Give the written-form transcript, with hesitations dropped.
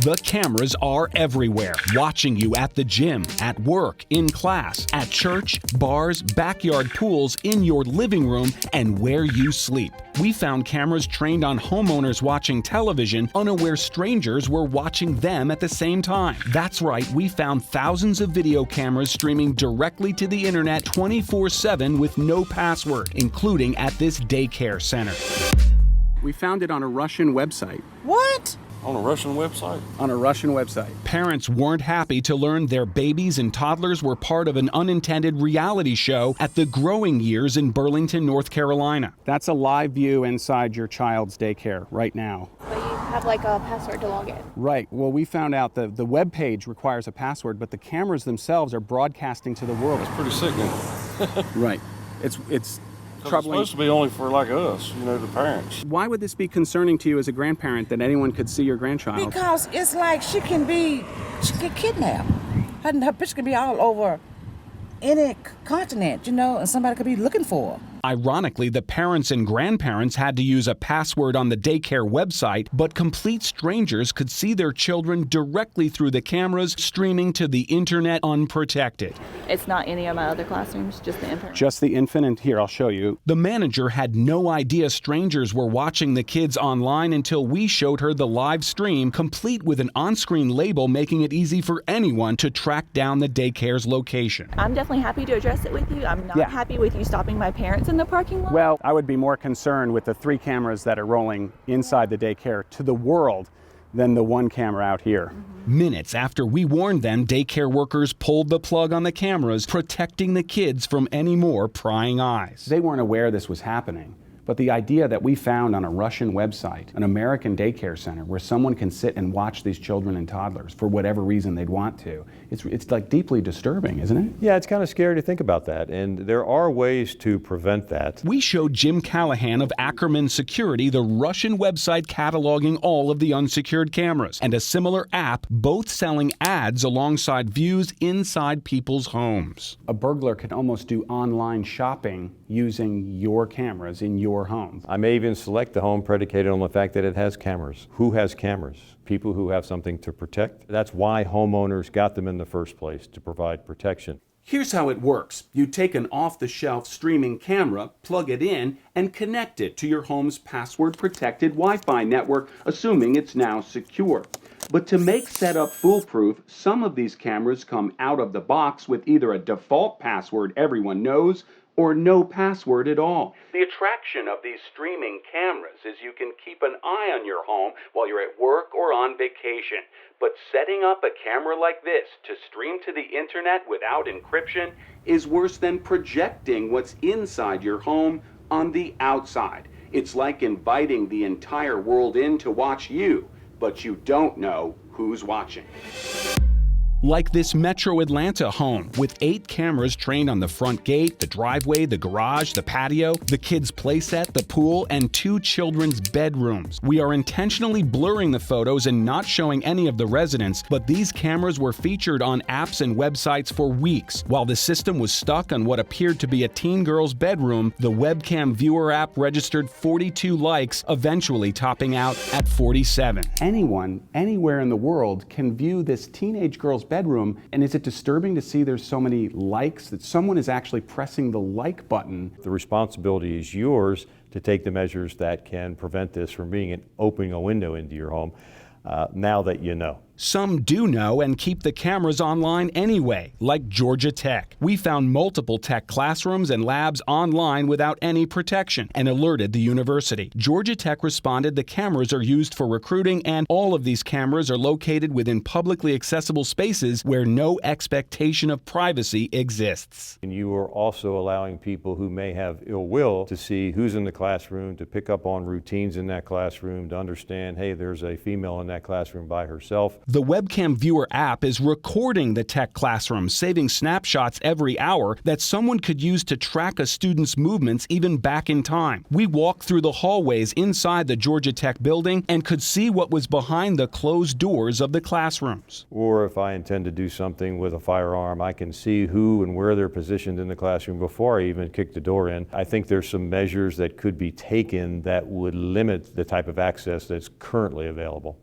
The cameras are everywhere, watching you at the gym, at work, in class, at church, bars, backyard pools, in your living room, and where you sleep. We found cameras trained on homeowners watching television, unaware strangers were watching them at the same time. That's right, we found thousands of video cameras streaming directly to the internet 24/7 with no password, including at this daycare center. We found it on a Russian website. What? On a Russian website? On a Russian website. Parents weren't happy to learn their babies and toddlers were part of an unintended reality show at the Growing Years in Burlington, North Carolina. That's a live view inside your child's daycare right now. But you have like a password to log in. Right. Well, we found out the web page requires a password, but the cameras themselves are broadcasting to the world. That's pretty sickening. Right. It's troubling. It's supposed to be only for like us, the parents. Why would this be concerning to you as a grandparent that anyone could see your grandchild? Because it's like she can get kidnapped. Her picture can be all over any continent, and somebody could be looking for her. Ironically, the parents and grandparents had to use a password on the daycare website, but complete strangers could see their children directly through the cameras streaming to the internet unprotected. It's not any of my other classrooms, just the infant. Just the infant, and here, I'll show you. The manager had no idea strangers were watching the kids online until we showed her the live stream, complete with an on-screen label making it easy for anyone to track down the daycare's location. I'm definitely happy to address it with you. I'm not happy with you stopping my parents in the parking lot. Well, I would be more concerned with the 3 cameras that are rolling inside the daycare to the world than the 1 camera out here. Minutes after we warned them, daycare workers pulled the plug on the cameras, protecting the kids from any more prying eyes. They weren't aware this was happening. But the idea that we found on a Russian website, an American daycare center, where someone can sit and watch these children and toddlers for whatever reason they'd want to, it's like deeply disturbing, isn't it? Yeah, it's kind of scary to think about that, and there are ways to prevent that. We showed Jim Callahan of Ackerman Security the Russian website cataloging all of the unsecured cameras, and a similar app, both selling ads alongside views inside people's homes. A burglar can almost do online shopping using your cameras in your home. I may even select the home predicated on the fact that it has cameras. Who has cameras? People who have something to protect. That's why homeowners got them in the first place, to provide protection. Here's how it works. You take an off-the-shelf streaming camera, plug it in, and connect it to your home's password-protected Wi-Fi network, assuming it's now secure. But to make setup foolproof, some of these cameras come out of the box with either a default password everyone knows or no password at all. The attraction of these streaming cameras is you can keep an eye on your home while you're at work or on vacation. But setting up a camera like this to stream to the internet without encryption is worse than projecting what's inside your home on the outside. It's like inviting the entire world in to watch you, but you don't know who's watching. Like this Metro Atlanta home with 8 cameras trained on the front gate, the driveway, the garage, the patio, the kids' playset, the pool, and 2 children's bedrooms. We are intentionally blurring the photos and not showing any of the residents, but these cameras were featured on apps and websites for weeks. While the system was stuck on what appeared to be a teen girl's bedroom, the Webcam viewer app registered 42 likes, eventually topping out at 47. Anyone, anywhere in the world can view this teenage girl's bedroom, and is it disturbing to see there's so many likes that someone is actually pressing the like button? The responsibility is yours to take the measures that can prevent this from opening a window into your home now that you know. Some do know and keep the cameras online anyway, like Georgia Tech. We found multiple tech classrooms and labs online without any protection and alerted the university. Georgia Tech responded the cameras are used for recruiting, and all of these cameras are located within publicly accessible spaces where no expectation of privacy exists. And you are also allowing people who may have ill will to see who's in the classroom, to pick up on routines in that classroom, to understand, hey, there's a female in that classroom by herself. The Webcam Viewer app is recording the tech classroom, saving snapshots every hour that someone could use to track a student's movements even back in time. We walked through the hallways inside the Georgia Tech building and could see what was behind the closed doors of the classrooms. Or if I intend to do something with a firearm, I can see who and where they're positioned in the classroom before I even kick the door in. I think there's some measures that could be taken that would limit the type of access that's currently available.